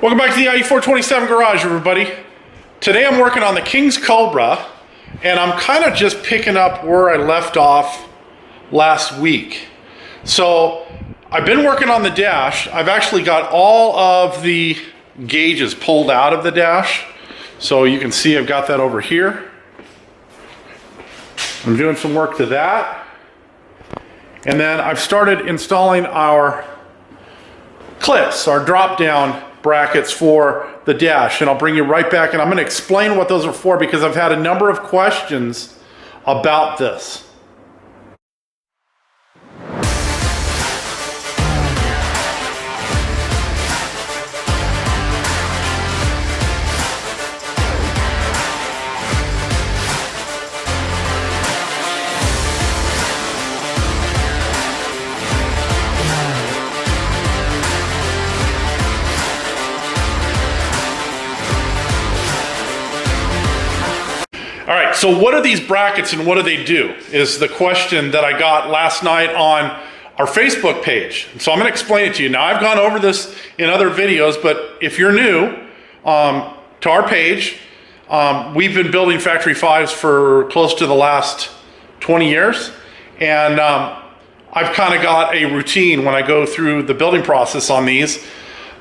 Welcome back to the IE427 garage, everybody. Today I'm working on the King's Cobra, and I'm kind of just picking up where I left off last week. So I've been working on the dash. I've actually got all of the gauges pulled out of the dash. So you can see I've got that over here. I'm doing some work to that. And then I've started installing our clips, our drop-down brackets for the dash, and I'll bring you right back and I'm going to explain what those are for because I've had a number of questions about this. All right, so what are these brackets and what do they do is the question that I got last night on our Facebook page. So I'm going to explain it to you. Now, I've gone over this in other videos, but if you're new to our page, we've been building Factory 5s for close to the last 20 years. And I've kind of got a routine when I go through the building process on these.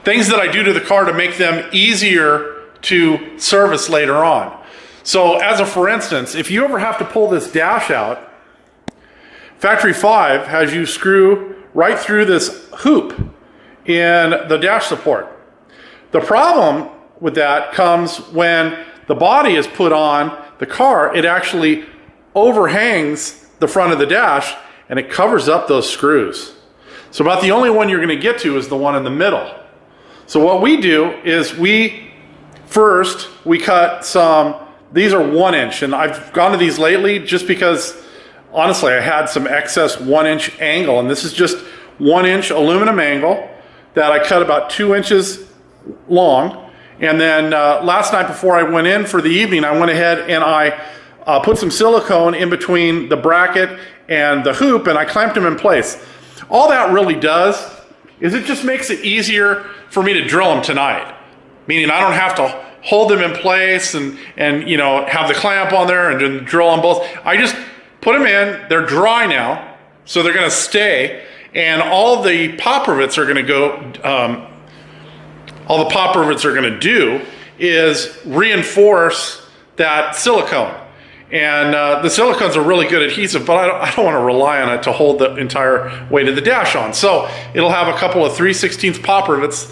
Things that I do to the car to make them easier to service later on. So as a for instance, if you ever have to pull this dash out, Factory 5 has you screw right through this hoop in the dash support. The problem with that comes when the body is put on the car, it actually overhangs the front of the dash and it covers up those screws. So about the only one you're going to get to is the one in the middle. So what we do is we cut some. These are 1 inch, and I've gone to these lately just because, honestly, I had some excess 1 inch angle, and this is just 1 inch aluminum angle that I cut about 2 inches long. And then last night before I went in for the evening, I went ahead and I put some silicone in between the bracket and the hoop, and I clamped them in place. All that really does is it just makes it easier for me to drill them tonight, meaning I don't have to hold them in place and you know, have the clamp on there and then drill on both. I just put them in, they're dry now, so they're gonna stay, and all the pop rivets are gonna go, all the pop rivets are gonna do is reinforce that silicone. And the silicone's a really good adhesive, but I don't wanna rely on it to hold the entire weight of the dash on. So it'll have a couple of 3/16 pop rivets.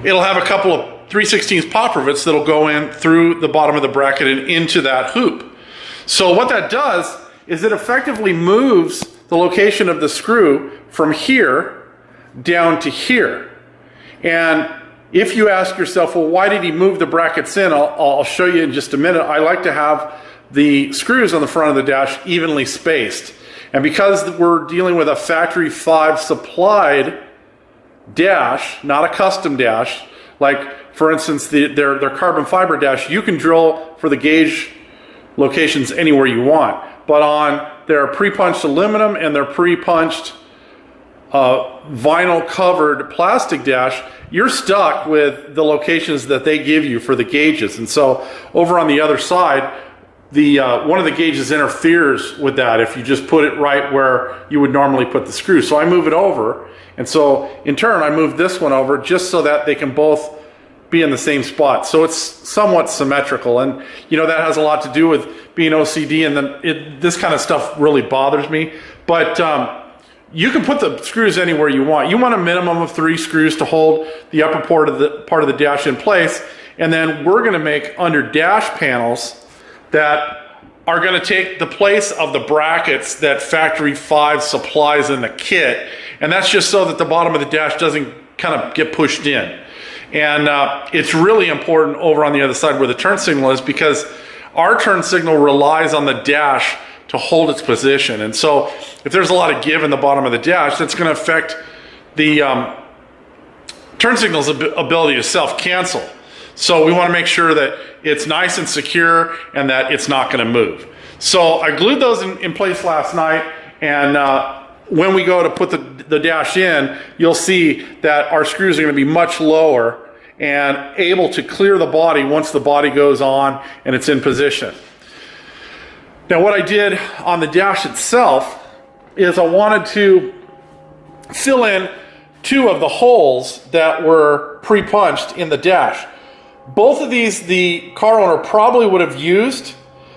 It'll have a couple of 3/16 pop rivets that'll go in through the bottom of the bracket and into that hoop. So what that does is it effectively moves the location of the screw from here down to here. And if you ask yourself, well, why did he move the brackets in? I'll show you in just a minute. I like to have the screws on the front of the dash evenly spaced. And because we're dealing with a Factory 5 supplied dash, not a custom dash, like for instance their carbon fiber dash, you can drill for the gauge locations anywhere you want, but on their pre-punched aluminum and their pre-punched vinyl covered plastic dash, you're stuck with the locations that they give you for the gauges. And so over on the other side, one of the gauges interferes with that if you just put it right where you would normally put the screw. So I move it over, and so in turn I move this one over just so that they can both be in the same spot. So it's somewhat symmetrical, and you know that has a lot to do with being OCD, and then this kind of stuff really bothers me. But you can put the screws anywhere you want. You want a minimum of 3 screws to hold the upper part of the dash in place, and then we're going to make under dash panels that are going to take the place of the brackets that Factory 5 supplies in the kit, and that's just so that the bottom of the dash doesn't kind of get pushed in. And it's really important over on the other side where the turn signal is, because our turn signal relies on the dash to hold its position. And so if there's a lot of give in the bottom of the dash, that's going to affect the turn signal's ability to self-cancel. So we want to make sure that it's nice and secure and that it's not going to move. So I glued those in place last night, and when we go to put the dash in, you'll see that our screws are going to be much lower and able to clear the body once the body goes on and it's in position. Now what I did on the dash itself is I wanted to fill in 2 of the holes that were pre-punched in the dash. Both of these the car owner probably would have used,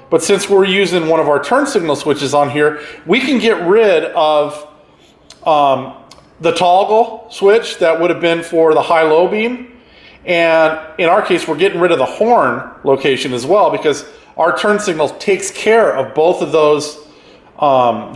but since we're using one of our turn signal switches on here, we can get rid of the toggle switch that would have been for the high-low beam. And in our case, we're getting rid of the horn location as well, because our turn signal takes care of both of those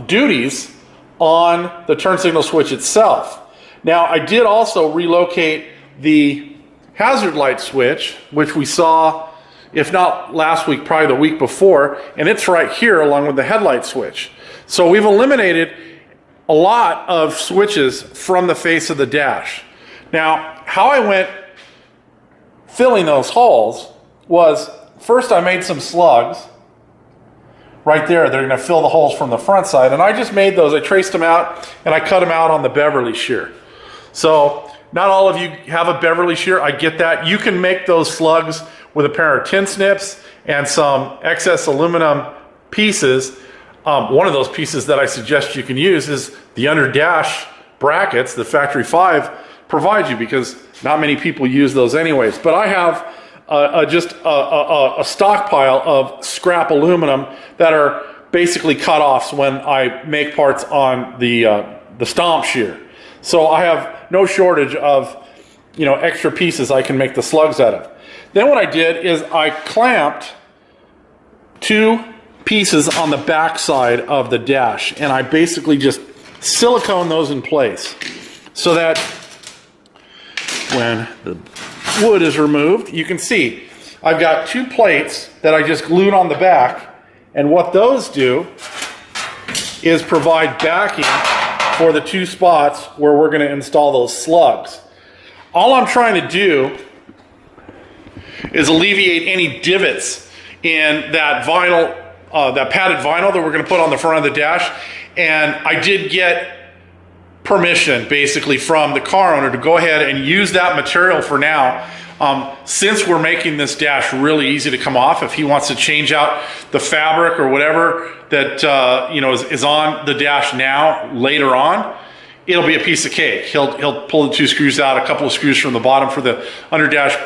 duties on the turn signal switch itself. Now, I did also relocate the hazard light switch, which we saw, if not last week, probably the week before, and it's right here along with the headlight switch. So we've eliminated a lot of switches from the face of the dash. Now, how I went filling those holes was, first I made some slugs right there. They're going to fill the holes from the front side, and I just made those. I traced them out and I cut them out on the Beverly shear. So not all of you have a Beverly shear, I get that. You can make those slugs with a pair of tin snips and some excess aluminum pieces. One of those pieces that I suggest you can use is the under dash brackets the Factory 5 provides you, because not many people use those anyways. But I have just a stockpile of scrap aluminum that are basically cut-offs when I make parts on the stomp shear. So I have no shortage of extra pieces I can make the slugs out of. Then what I did is I clamped 2 pieces on the back side of the dash, and I basically just silicone those in place so that when the wood is removed, you can see I've got 2 plates that I just glued on the back, and what those do is provide backing for the 2 spots where we're going to install those slugs. All I'm trying to do is alleviate any divots in that vinyl, that padded vinyl that we're going to put on the front of the dash. And I did get permission basically from the car owner to go ahead and use that material for now. Since we're making this dash really easy to come off, if he wants to change out the fabric or whatever that is on the dash now later on, it'll be a piece of cake. He'll pull the 2 screws out, a couple of screws from the bottom for the under dash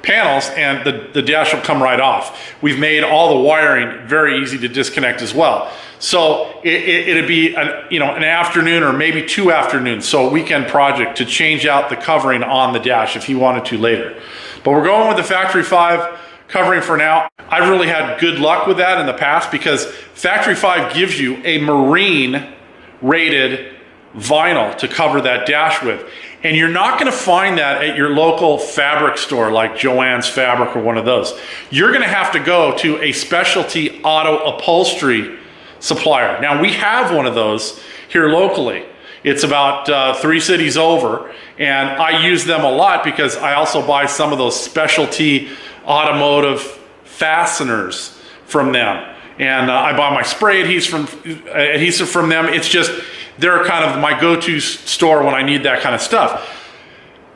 panels, and the dash will come right off. We've made all the wiring very easy to disconnect as well. So it'd be an afternoon or maybe 2 afternoons, so a weekend project to change out the covering on the dash if he wanted to later. But we're going with the Factory 5 covering for now. I've really had good luck with that in the past, because Factory 5 gives you a marine rated vinyl to cover that dash with. And you're not going to find that at your local fabric store like Joann's Fabric or one of those. You're going to have to go to a specialty auto upholstery supplier. Now, we have one of those here locally. It's about 3 cities over, and I use them a lot because I also buy some of those specialty automotive fasteners from them. And I buy my spray adhesive from them. It's just, they're kind of my go-to store when I need that kind of stuff.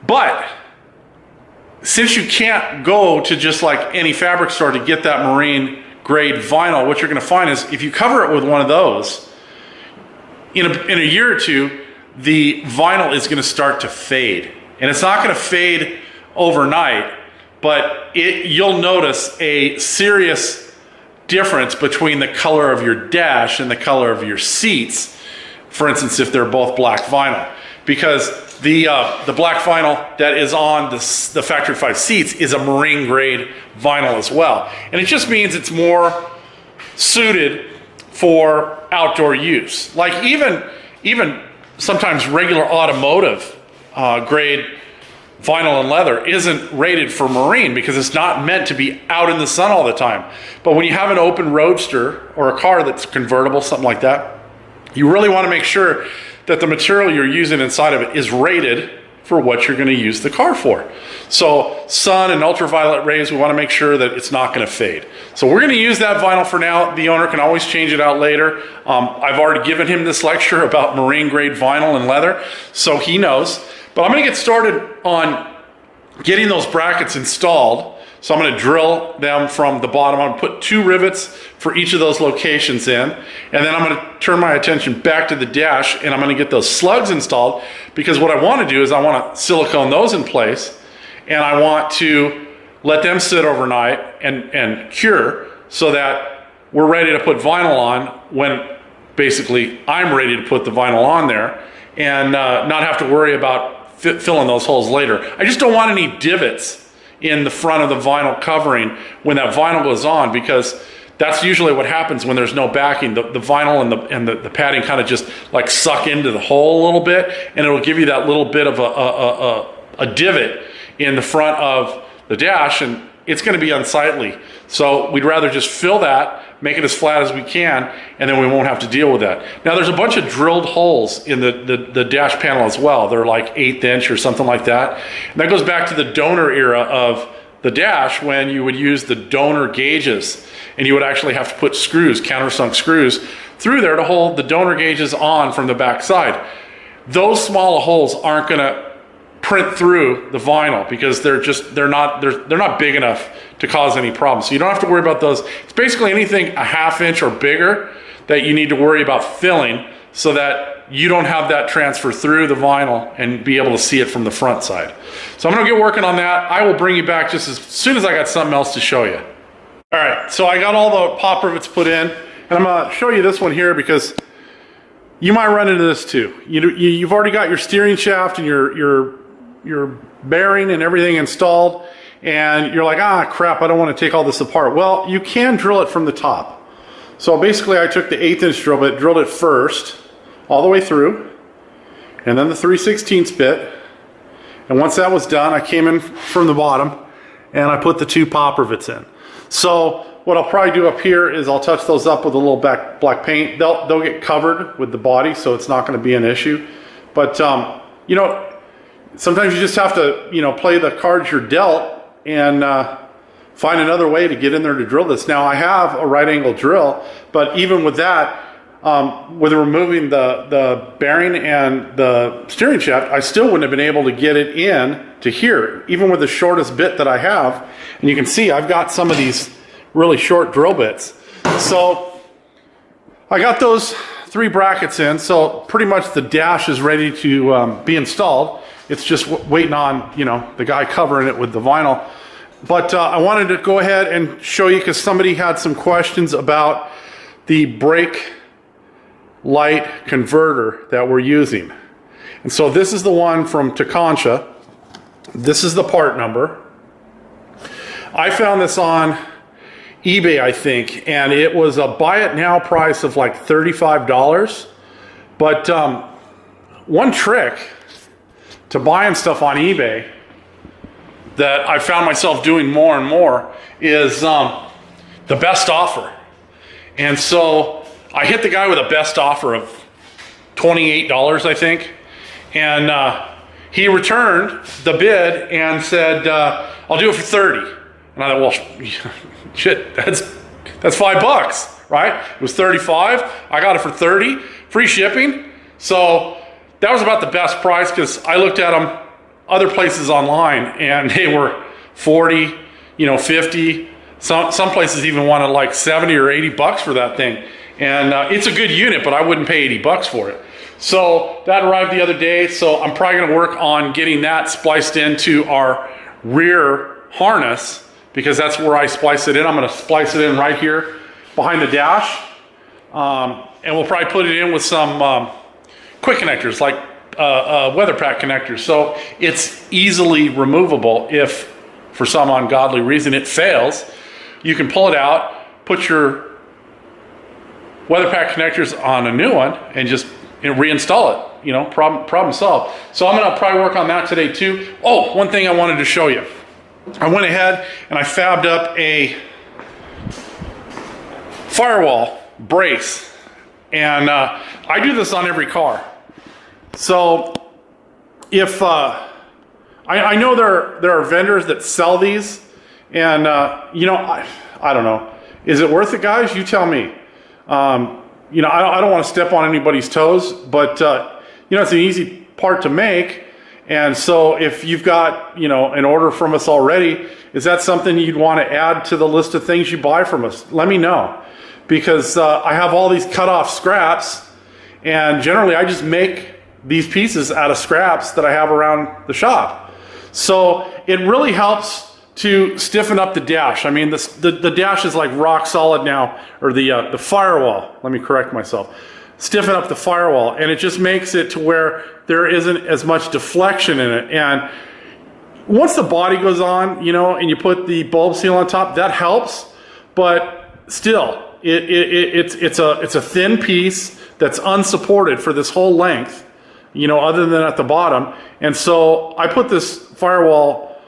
But since you can't go to just like any fabric store to get that marine grade vinyl, what you're going to find is if you cover it with one of those, in a year or 2, the vinyl is going to start to fade. And it's not going to fade overnight, but you'll notice a serious difference between the color of your dash and the color of your seats. For instance, if they're both black vinyl, because the black vinyl that is on the Factory 5 seats is a marine grade vinyl as well. And it just means it's more suited for outdoor use. Like even sometimes regular automotive grade vinyl and leather isn't rated for marine because it's not meant to be out in the sun all the time. But when you have an open roadster or a car that's convertible, something like that, you really want to make sure that the material you're using inside of it is rated for what you're going to use the car for. So sun and ultraviolet rays, we want to make sure that it's not going to fade. So we're going to use that vinyl for now. The owner can always change it out later. I've already given him this lecture about marine grade vinyl and leather, so he knows. But I'm going to get started on getting those brackets installed. So I'm going to drill them from the bottom. I'm going to put 2 rivets for each of those locations in, and then I'm going to turn my attention back to the dash, and I'm going to get those slugs installed, because what I want to do is I want to silicone those in place, and I want to let them sit overnight and cure, so that we're ready to put vinyl on when basically I'm ready to put the vinyl on there, and not have to worry about filling those holes later. I just don't want any divots in the front of the vinyl covering when that vinyl goes on, because that's usually what happens when there's no backing. The vinyl and the padding kind of just like suck into the hole a little bit, and it'll give you that little bit of a divot in the front of the dash, and it's going to be unsightly. So we'd rather just fill that, make it as flat as we can, and then we won't have to deal with that. Now there's a bunch of drilled holes in the dash panel as well. They're like 1/8 inch or something like that. And that goes back to the donor era of the dash, when you would use the donor gauges, and you would actually have to put screws, countersunk screws, through there to hold the donor gauges on from the back side. Those small holes aren't going to print through the vinyl, because they're not big enough to cause any problems. So you don't have to worry about those. It's basically anything 1/2 inch or bigger that you need to worry about filling, so that you don't have that transfer through the vinyl and be able to see it from the front side. So I'm going to get working on that. I will bring you back just as soon as I got something else to show you. All right, so I got all the pop rivets put in, and I'm going to show you this one here, because you might run into this too. You've already got your steering shaft and your bearing and everything installed, and you're like, ah, crap, I don't want to take all this apart. Well, you can drill it from the top. So basically I took the 1/8 inch drill bit, drilled it first, all the way through, and then the 3/16 bit. And once that was done, I came in from the bottom, and I put the 2 pop rivets in. So what I'll probably do up here is I'll touch those up with a little black paint. They'll get covered with the body, so it's not going to be an issue. But you know, sometimes you just have to, play the cards you're dealt, and find another way to get in there to drill this. Now I have a right angle drill, but even with that, with removing the bearing and the steering shaft, I still wouldn't have been able to get it in to here, even with the shortest bit that I have. And you can see I've got some of these really short drill bits. So I got those 3 brackets in, so pretty much the dash is ready to be installed. It's just waiting on, the guy covering it with the vinyl. But I wanted to go ahead and show you, because somebody had some questions about the brake light converter that we're using. And so this is the one from Takancha. This is the part number. I found this on eBay, I think, and it was a buy it now price of like $35. But one trick to buying stuff on eBay that I found myself doing more and more is the best offer. And so I hit the guy with a best offer of $28, I think, and he returned the bid and said, I'll do it for 30. And I thought, well, shit, that's $5, right? It was 35. I got it for 30, free shipping. So that was about the best price, because I looked at them other places online, and they were 40, 50. Some places even wanted like 70 or 80 bucks for that thing. And it's a good unit, but I wouldn't pay 80 bucks for it. So that arrived the other day. So I'm probably gonna work on getting that spliced into our rear harness, because that's where I splice it in. I'm gonna splice it in right here behind the dash. And we'll probably put it in with some quick connectors, like weather pack connectors. So it's easily removable if for some ungodly reason it fails. You can pull it out, put your weather pack connectors on a new one, and just reinstall it. Problem solved. So I'm gonna probably work on that today too. Oh, one thing I wanted to show you. I went ahead and I fabbed up a firewall brace, and I do this on every car. So if I know there are vendors that sell these, and you know, I don't know. Is it worth it, guys? You tell me. You know, I don't want to step on anybody's toes, but you know, it's an easy part to make. And so if you've got, you know, an order from us already, is that something you'd want to add to the list of things you buy from us? Let me know, because I have all these cut off scraps, and generally I just make these pieces out of scraps that I have around the shop. So it really helps to stiffen up the dash. I mean, the dash is like rock solid now, or the firewall. Let me correct myself. Stiffen up the firewall, and it just makes it to where there isn't as much deflection in it. And once the body goes on, you know, and you put the bulb seal on top, that helps. But still, it's a thin piece that's unsupported for this whole length, you know, other than at the bottom. And so I put this firewall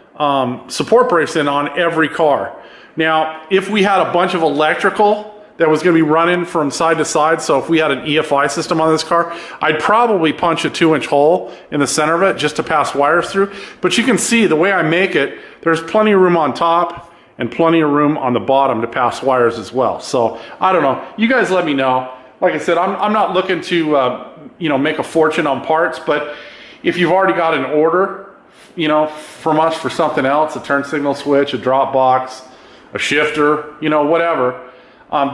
support brace in on every car. Now, if we had a bunch of electrical that was going to be running from side to side, so if we had an EFI system on this car, I'd probably punch a 2-inch hole in the center of it just to pass wires through. But you can see the way I make it, there's plenty of room on top and plenty of room on the bottom to pass wires as well. So I don't know. You guys let me know. Like I said, I'm not looking to you know, make a fortune on parts, but if you've already got an order, you know, from us for something else, a turn signal switch, a drop box, a shifter, you know, whatever,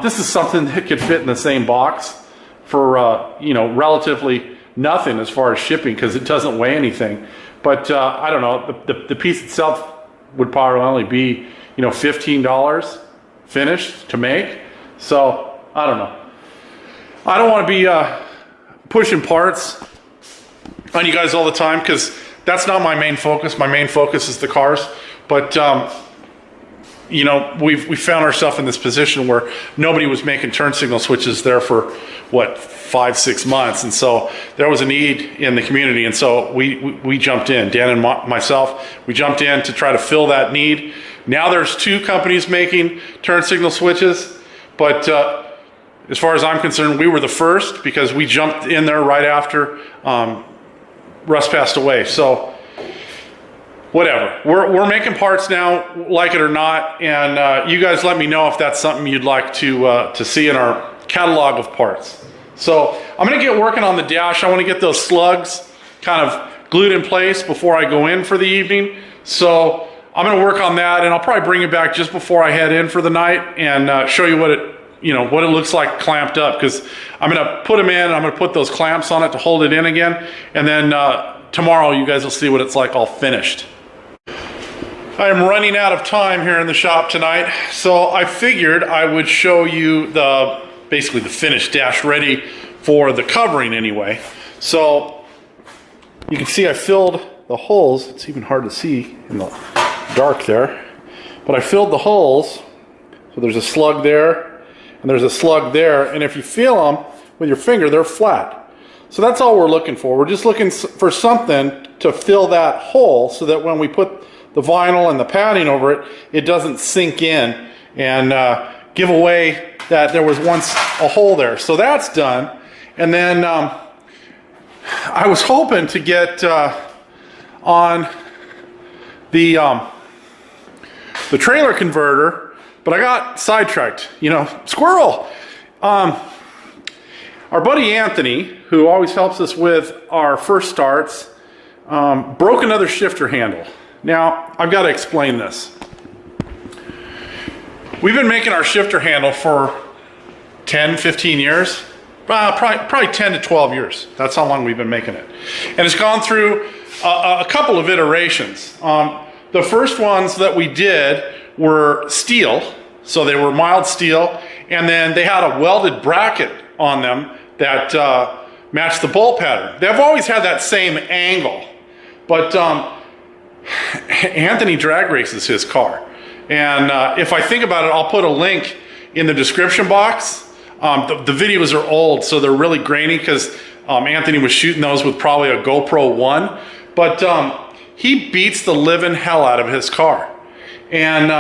this is something that could fit in the same box for you know, relatively nothing as far as shipping, because it doesn't weigh anything. But I don't know, the piece itself would probably only be, you know, $15 finished to make. So I don't know. I don't want to be pushing parts on you guys all the time, because that's not my main focus. My main focus is the cars. But you know, we found ourselves in this position where nobody was making turn signal switches there for what, 5-6 months, and so there was a need in the community, and so we jumped in. Dan and myself, we jumped in to try to fill that need. Now there's 2 companies making turn signal switches, but as far as I'm concerned, we were the first, because we jumped in there right after Russ passed away. So whatever, we're making parts now, like it or not, and you guys let me know if that's something you'd like to see in our catalog of parts. So I'm going to get working on the dash. I want to get those slugs kind of glued in place before I go in for the evening. So I'm going to work on that, and I'll probably bring it back just before I head in for the night and show you what it looks like clamped up, because I'm going to put them in, and I'm going to put those clamps on it to hold it in again, and then tomorrow you guys will see what it's like all finished. I am running out of time here in the shop tonight, so I figured I would show you basically the finished dash, ready for the covering anyway. So you can see I filled the holes. It's even hard to see in the dark there, but I filled the holes. So there's a slug there, and there's a slug there, and if you feel them with your finger, they're flat. So that's all we're looking for. We're just looking for something to fill that hole, so that when we put the vinyl and the padding over it, it doesn't sink in and give away that there was once a hole there. So that's done. And then I was hoping to get on the trailer converter, but I got sidetracked, you know, squirrel. Our buddy Anthony, who always helps us with our first starts, broke another shifter handle. Now, I've got to explain this. We've been making our shifter handle for 10, 15 years, probably 10 to 12 years. That's how long we've been making it. And it's gone through a couple of iterations. The first ones that we did were steel, so they were mild steel, and then they had a welded bracket on them that matched the bolt pattern. They've always had that same angle, but Anthony drag races his car. And if I think about it, I'll put a link in the description box. The videos are old, so they're really grainy, because Anthony was shooting those with probably a GoPro 1. But he beats the living hell out of his car. And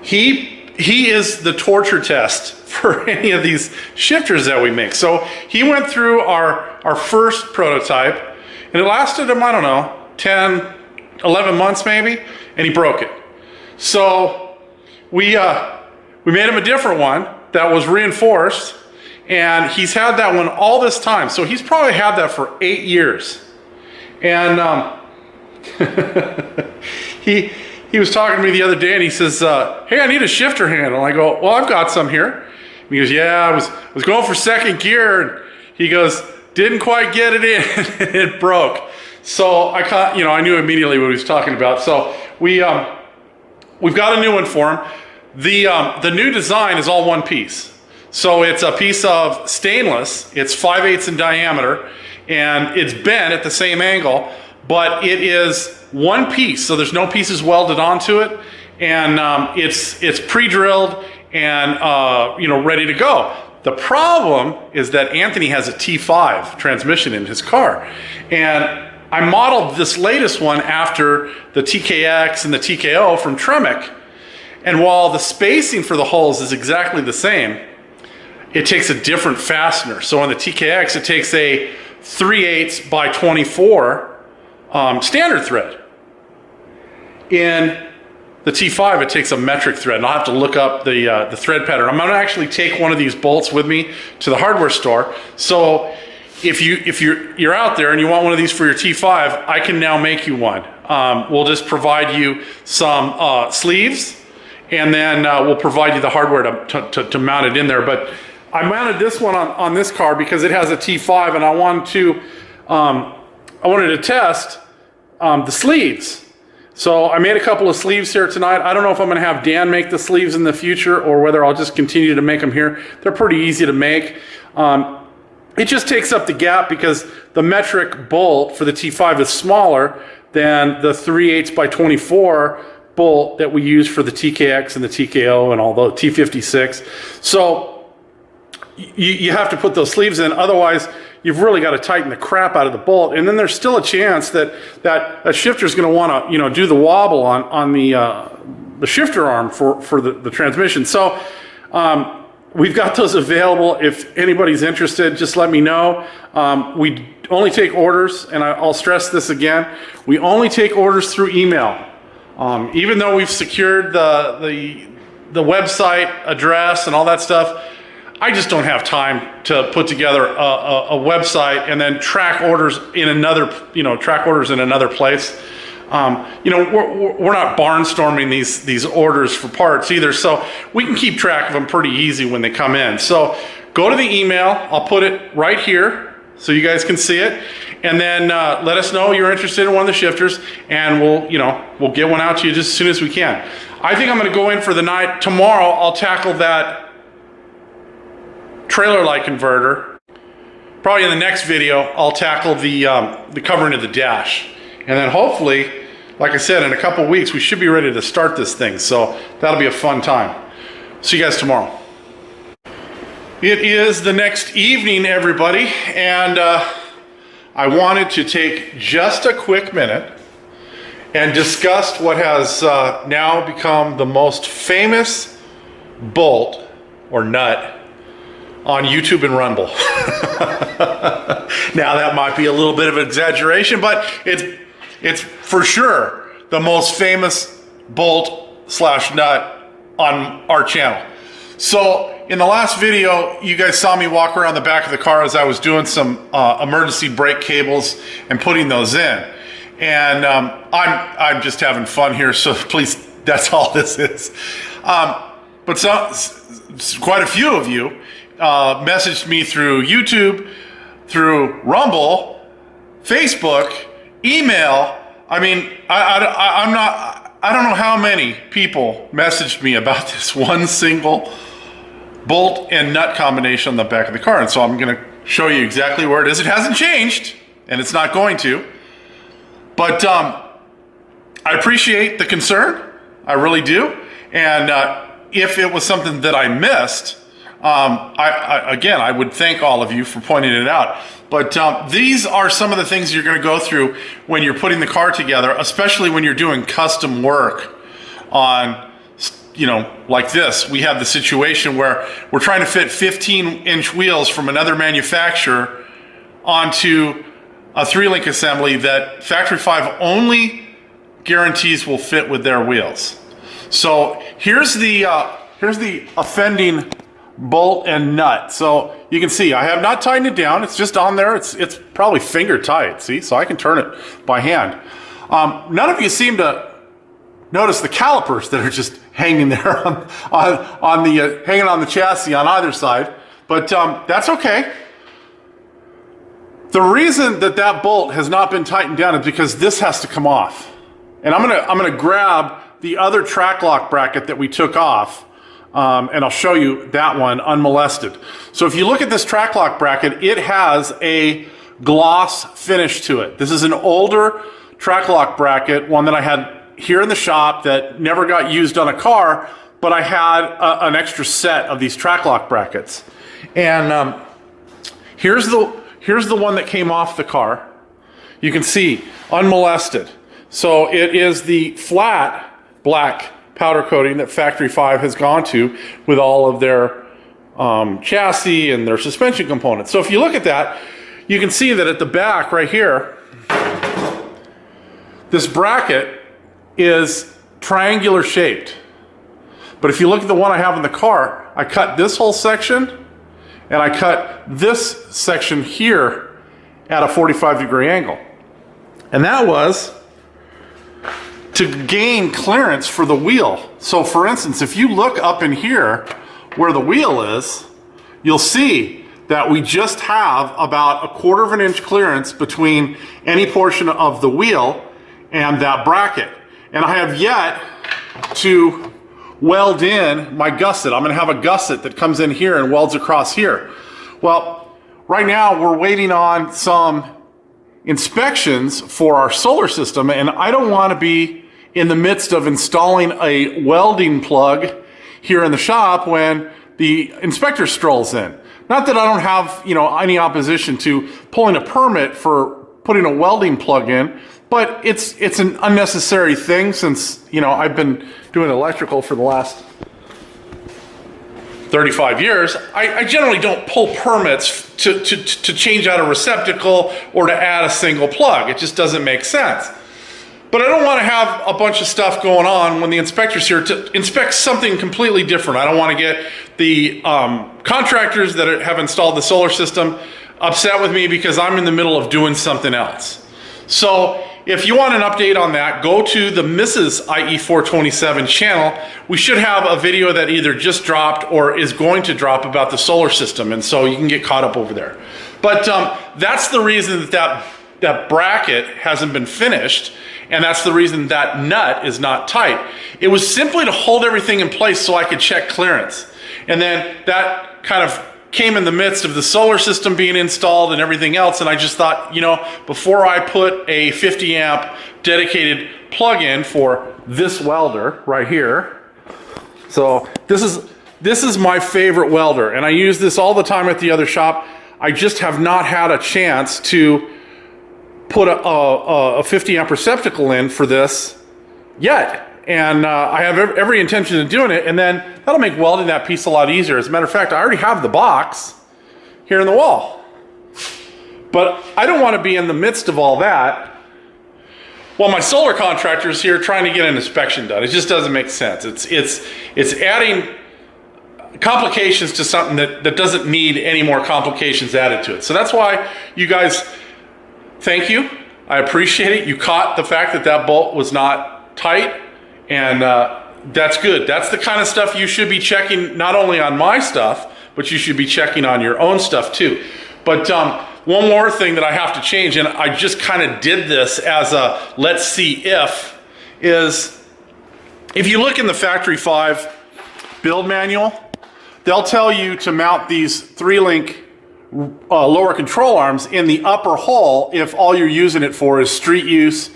he is the torture test for any of these shifters that we make. So he went through our first prototype, and it lasted him, I don't know, 10, 11 months maybe, and he broke it. So we made him a different one that was reinforced, and he's had that one all this time. So he's probably had that for 8 years. And he was talking to me the other day, and he says, hey, I need a shifter handle. I go, well, I've got some here. And he goes, yeah, I was going for second gear. And he goes, didn't quite get it in. It broke. So I knew immediately what he was talking about. So we've got a new one for him. The new design is all one piece. So it's a piece of stainless. It's 5/8 in diameter, and it's bent at the same angle, but it is one piece. So there's no pieces welded onto it, and it's pre-drilled and ready to go. The problem is that Anthony has a T5 transmission in his car, and I modeled this latest one after the TKX and the TKO from Tremec. And while the spacing for the holes is exactly the same, it takes a different fastener. So on the TKX, it takes a 3/8 by 24 standard thread. In the T5, it takes a metric thread, and I'll have to look up the thread pattern. I'm gonna actually take one of these bolts with me to the hardware store. So if you're out there and you want one of these for your T5, I can now make you one. We'll just provide you some sleeves, and then we'll provide you the hardware to mount it in there. But I mounted this one on this car because it has a T5, and I wanted to test the sleeves. So I made a couple of sleeves here tonight. I don't know if I'm going to have Dan make the sleeves in the future or whether I'll just continue to make them here. They're pretty easy to make. It just takes up the gap because the metric bolt for the T5 is smaller than the 3/8 by 24 bolt that we use for the TKX and the TKO and all the T56. So you have to put those sleeves in, otherwise you've really got to tighten the crap out of the bolt. And then there's still a chance that shifter is going to want to do the wobble on the shifter arm for the transmission. So we've got those available. If anybody's interested, just let me know. We only take orders, and I'll stress this again, we only take orders through email. Even though we've secured the website address and all that stuff, I just don't have time to put together a website and then track orders in another place. We're not barnstorming these orders for parts either, so we can keep track of them pretty easy when they come in. So go to the email. I'll put it right here so you guys can see it, and then let us know you're interested in one of the shifters, and we'll get one out to you just as soon as we can. I think I'm going to go in for the night. Tomorrow I'll tackle that trailer light converter. Probably in the next video I'll tackle the covering of the dash, and then hopefully, like I said, in a couple weeks we should be ready to start this thing, so that'll be a fun time. See you guys tomorrow. It is the next evening, everybody, and I wanted to take just a quick minute and discuss what has now become the most famous bolt or nut on YouTube and Rumble. Now that might be a little bit of an exaggeration, but it's for sure the most famous bolt/nut on our channel. So in the last video, you guys saw me walk around the back of the car as I was doing some emergency brake cables and putting those in. And I'm just having fun here, so please, that's all this is. But quite a few of you messaged me through YouTube, through Rumble, Facebook, email. I mean, I don't know how many people messaged me about this one single bolt and nut combination on the back of the car. And so I'm going to show you exactly where it is. It hasn't changed, and it's not going to. But I appreciate the concern. I really do. And if it was something that I missed, I would thank all of you for pointing it out. But these are some of the things you're going to go through when you're putting the car together, especially when you're doing custom work on, like this. We have the situation where we're trying to fit 15-inch wheels from another manufacturer onto a 3-link assembly that Factory 5 only guarantees will fit with their wheels. So here's the offending bolt and nut. So you can see I have not tightened it down. It's just on there. It's probably finger tight. See, so I can turn it by hand. None of you seem to notice the calipers that are just hanging there hanging on the chassis on either side, but that's okay. The reason that bolt has not been tightened down is because this has to come off. And I'm gonna grab the other track lock bracket that we took off, and I'll show you that one unmolested. So if you look at this track lock bracket, it has a gloss finish to it. This is an older track lock bracket, one that I had here in the shop that never got used on a car, but I had an extra set of these track lock brackets. And here's the one that came off the car. You can see unmolested. So it is the flat black powder coating that Factory 5 has gone to with all of their chassis and their suspension components. So if you look at that, you can see that at the back right here, this bracket is triangular shaped. But if you look at the one I have in the car, I cut this whole section and I cut this section here at a 45-degree angle. And that was to gain clearance for the wheel. So for instance, if you look up in here where the wheel is, you'll see that we just have about 1/4 of an inch clearance between any portion of the wheel and that bracket. And I have yet to weld in my gusset. I'm gonna have a gusset that comes in here and welds across here. Well, right now we're waiting on some inspections for our solar system, and I don't wanna be in the midst of installing a welding plug here in the shop when the inspector strolls in. Not that I don't have, any opposition to pulling a permit for putting a welding plug in, but it's an unnecessary thing since, I've been doing electrical for the last 35 years. I generally don't pull permits to change out a receptacle or to add a single plug. It just doesn't make sense. But I don't want to have a bunch of stuff going on when the inspector's here to inspect something completely different. I don't want to get the contractors that have installed the solar system upset with me because I'm in the middle of doing something else. So if you want an update on that, go to the Mrs. IE427 channel. We should have a video that either just dropped or is going to drop about the solar system, and so you can get caught up over there. But that's the reason that bracket hasn't been finished, and that's the reason that nut is not tight. It was simply to hold everything in place so I could check clearance. And then that kind of came in the midst of the solar system being installed and everything else, and I just thought, before I put a 50 amp dedicated plug-in for this welder right here. So this is my favorite welder, and I use this all the time at the other shop. I just have not had a chance to put a 50 amp receptacle in for this yet. And I have every intention of doing it, and then that'll make welding that piece a lot easier. As a matter of fact, I already have the box here in the wall. But I don't want to be in the midst of all that while my solar contractor is here trying to get an inspection done. It just doesn't make sense. It's adding complications to something that doesn't need any more complications added to it. So that's why you guys, thank you. I appreciate it. You caught the fact that bolt was not tight. And that's good. That's the kind of stuff you should be checking not only on my stuff, but you should be checking on your own stuff too. But one more thing that I have to change, and I just kind of did this as a let's see is if you look in the Factory 5 build manual, they'll tell you to mount these 3-link lower control arms in the upper hole if all you're using it for is street use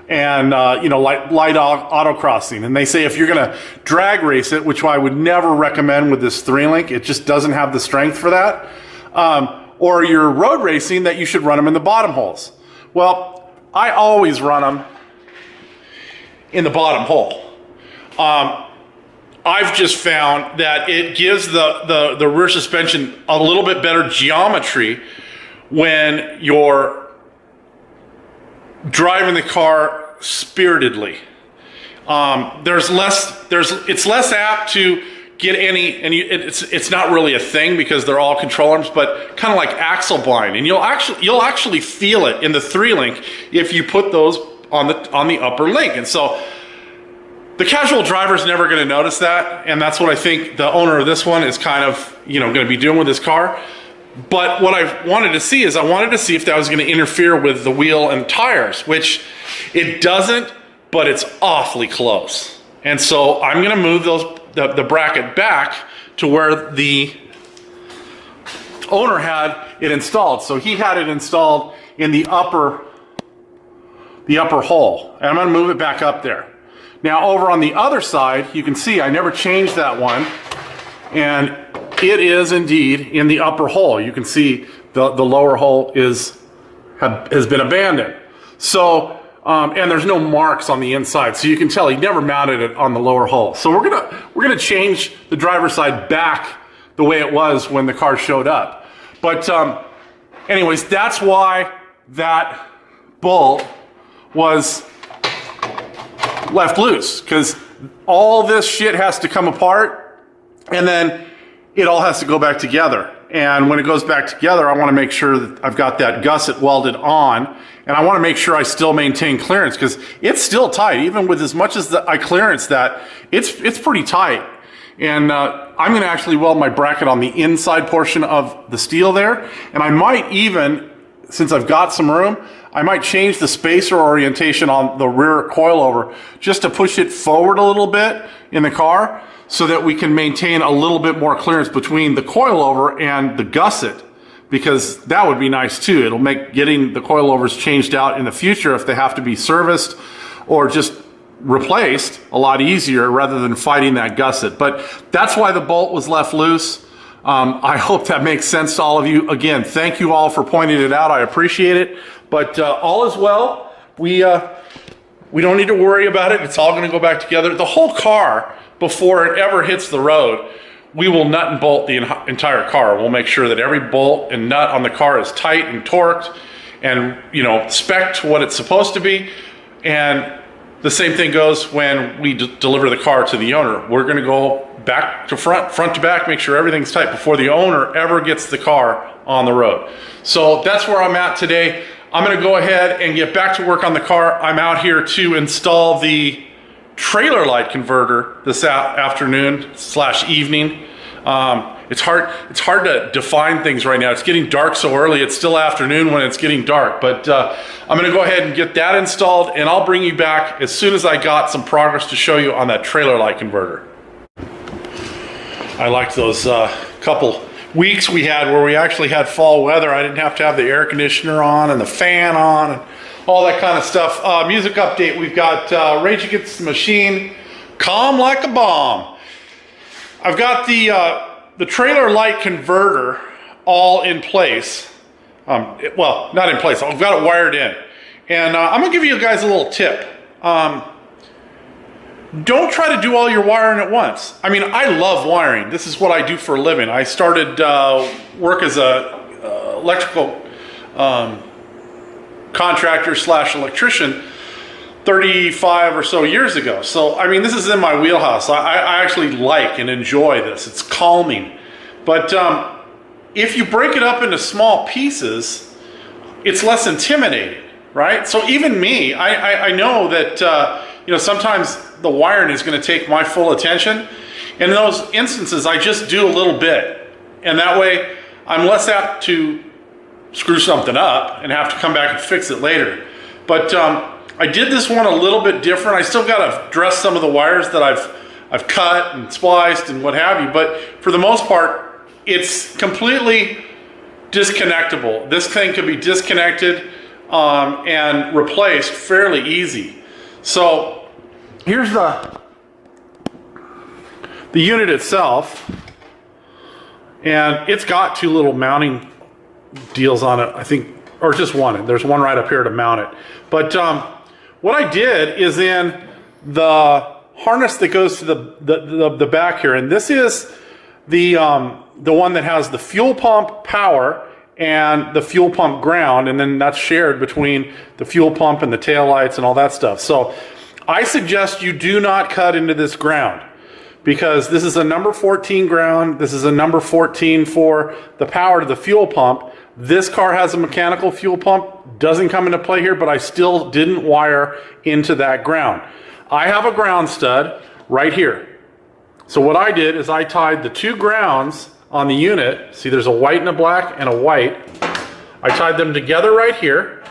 and light auto crossing. And they say if you're gonna drag race it, which I would never recommend with this 3-link, it just doesn't have the strength for that, or you're road racing, that you should run them in the bottom holes. Well, I always run them in the bottom hole. I've just found that it gives the rear suspension a little bit better geometry when you're driving the car spiritedly. It's less apt to get any, and it's not really a thing because they're all control arms, but kind of like axle blind, and you'll actually feel it in the 3-link if you put those on the upper link. And so the casual driver is never going to notice that, and that's what I think the owner of this one is kind of going to be doing with his car. But what I wanted to see is I wanted to see if that was going to interfere with the wheel and tires, which it doesn't, but it's awfully close. And so I'm going to move the bracket back to where the owner had it installed. So he had it installed in the upper hole, and I'm going to move it back up there. Now over on the other side, you can see I never changed that one, and it is indeed in the upper hole. You can see the lower hole has been abandoned. So and there's no marks on the inside, so you can tell he never mounted it on the lower hole. So we're gonna change the driver's side back the way it was when the car showed up. But anyways, that's why that bolt was left loose, because all this shit has to come apart, and then it all has to go back together. And when it goes back together, I want to make sure that I've got that gusset welded on, and I want to make sure I still maintain clearance, because it's still tight. Even with as much as I clearance that, it's pretty tight. And I'm going to actually weld my bracket on the inside portion of the steel there, and I might even, since I've got some room, I might change the spacer orientation on the rear coilover just to push it forward a little bit in the car, so that we can maintain a little bit more clearance between the coilover and the gusset, because that would be nice too. It'll make getting the coilovers changed out in the future, if they have to be serviced or just replaced, a lot easier rather than fighting that gusset. But that's why the bolt was left loose. I hope that makes sense to all of you. Again, thank you all for pointing it out. I appreciate it. But all is well. We don't need to worry about it. It's all going to go back together. The whole car, before it ever hits the road, we will nut and bolt the entire car. We'll make sure that every bolt and nut on the car is tight and torqued and, spec'd to what it's supposed to be. And the same thing goes when we deliver the car to the owner. We're going to go back to front to back, make sure everything's tight before the owner ever gets the car on the road. So that's where I'm at today. I'm going to go ahead and get back to work on the car. I'm out here to install the trailer light converter this afternoon/evening. It's hard to define things right now. It's getting dark so early. It's still afternoon when it's getting dark, but I'm going to go ahead and get that installed, and I'll bring you back as soon as I got some progress to show you on that trailer light converter. I liked those couple weeks we had where we actually had fall weather. I didn't have to have the air conditioner on and the fan on and all that kind of stuff. Music update, we've got Rage Against the Machine, Calm Like a Bomb. I've got the trailer light converter all in place. Well, not in place, I've got it wired in. And I'm gonna give you guys a little tip. Don't try to do all your wiring at once. I mean, I love wiring. This is what I do for a living. I started work as a electrical contractor / electrician 35 or so years ago. So, I mean, this is in my wheelhouse. I actually like and enjoy this. It's calming. But if you break it up into small pieces, it's less intimidating, right? So even me, I know that, sometimes the wiring is going to take my full attention. In those instances, I just do a little bit. And that way, I'm less apt to screw something up and have to come back and fix it later. But I did this one a little bit different. I still got to dress some of the wires that I've cut and spliced and what have you. But for the most part, it's completely disconnectable. This thing could be disconnected and replaced fairly easy. So here's the unit itself, and it's got two little mounting deals on it, I think, or just one. There's one right up here to mount it. But what I did is in the harness that goes to the back here, and this is the one that has the fuel pump power and the fuel pump ground, and then that's shared between the fuel pump and the taillights and all that stuff. So I suggest you do not cut into this ground, because this is a number 14 ground. This is a number 14 for the power to the fuel pump. This car has a mechanical fuel pump, doesn't come into play here, but I still didn't wire into that ground. I have a ground stud right here. So what I did is I tied the two grounds on the unit. See, there's a white and a black and a white. I tied them together right here.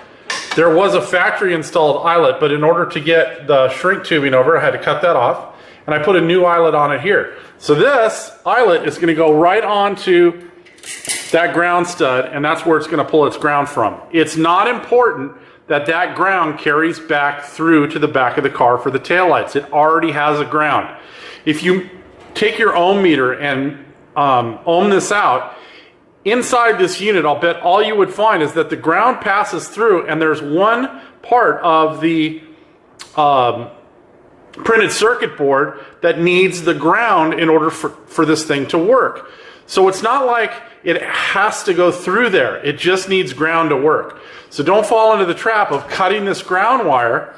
There was a factory installed eyelet, but in order to get the shrink tubing over, I had to cut that off. And I put a new eyelet on it here. So this eyelet is going to go right onto that ground stud, and that's where it's going to pull its ground from. It's not important that that ground carries back through to the back of the car for the taillights. It already has a ground. If you take your ohm meter and ohm this out, inside this unit, I'll bet all you would find is that the ground passes through, and there's one part of the printed circuit board that needs the ground in order for this thing to work. So it's not like it has to go through there. It just needs ground to work. So don't fall into the trap of cutting this ground wire,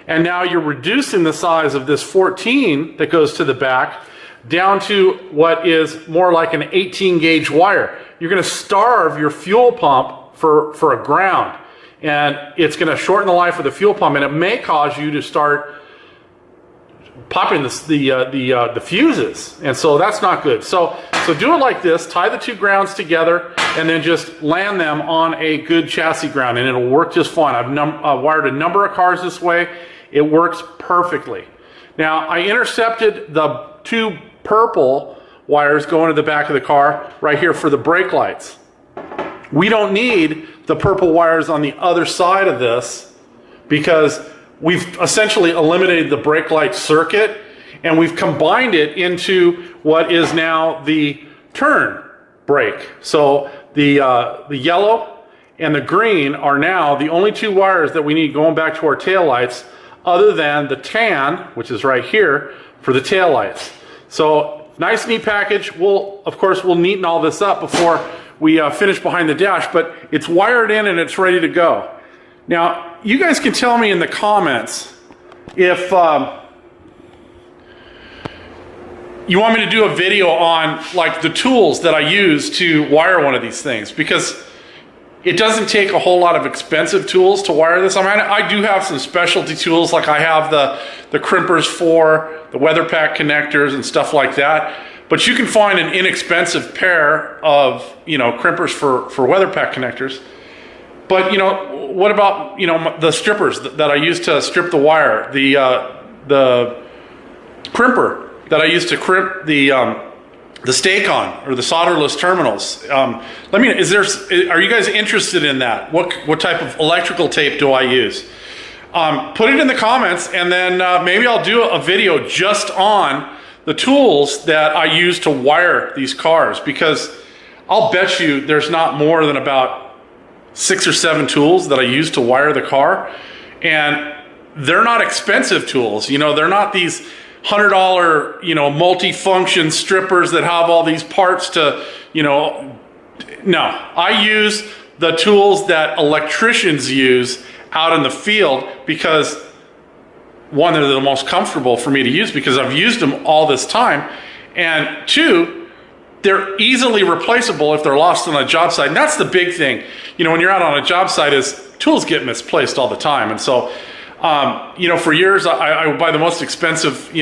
and now you're reducing the size of this 14 that goes to the back down to what is more like an 18 gauge wire. You're going to starve your fuel pump for a ground, and it's going to shorten the life of the fuel pump, and it may cause you to start popping the fuses, and so that's not good. So do it like this: tie the two grounds together, and then just land them on a good chassis ground, and it'll work just fine. I've wired a number of cars this way. It works perfectly. Now I intercepted the two purple wires going to the back of the car right here for the brake lights. We don't need the purple wires on the other side of this, because we've essentially eliminated the brake light circuit, and we've combined it into what is now the turn brake. So the yellow and the green are now the only two wires that we need going back to our taillights, other than the tan, which is right here, for the taillights. So nice, neat package. Of course, we'll neaten all this up before we finish behind the dash, but it's wired in and it's ready to go. Now, you guys can tell me in the comments if you want me to do a video on like the tools that I use to wire one of these things, because it doesn't take a whole lot of expensive tools to wire this. I mean, I do have some specialty tools, like I have the crimpers for the weather pack connectors and stuff like that. But you can find an inexpensive pair of, crimpers for weather pack connectors. But, what about, the strippers that I use to strip the wire, the crimper that I use to crimp the stake-on or the solderless terminals. Let me know, are you guys interested in that? What type of electrical tape do I use? Put it in the comments, and then maybe I'll do a video just on the tools that I use to wire these cars, because I'll bet you there's not more than about 6 or 7 tools that I use to wire the car, and they're not expensive tools. They're not these $100, multi-function strippers that have all these parts to, no. I use the tools that electricians use out in the field, because one, they're the most comfortable for me to use because I've used them all this time, and two, they're easily replaceable if they're lost on a job site. And that's the big thing, when you're out on a job site, is tools get misplaced all the time. And so for years, I would buy the most expensive,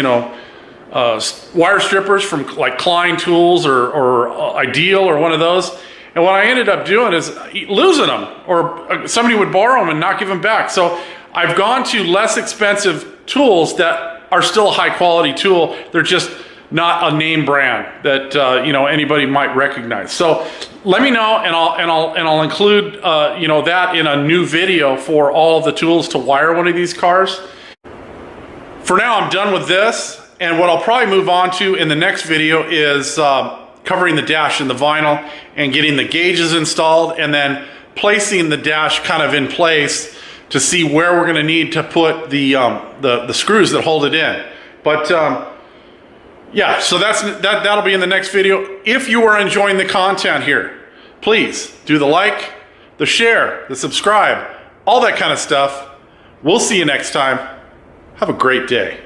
wire strippers from like Klein Tools or Ideal or one of those. And what I ended up doing is losing them, or somebody would borrow them and not give them back. So I've gone to less expensive tools that are still a high quality tool. They're just not a name brand that anybody might recognize. So let me know, and I'll include that in a new video for all of the tools to wire one of these cars. For now, I'm done with this, and what I'll probably move on to in the next video is covering the dash in the vinyl and getting the gauges installed, and then placing the dash kind of in place to see where we're going to need to put the screws that hold it in. But yeah, so that'll be in the next video. If you are enjoying the content here, please do the like, the share, the subscribe, all that kind of stuff. We'll see you next time. Have a great day.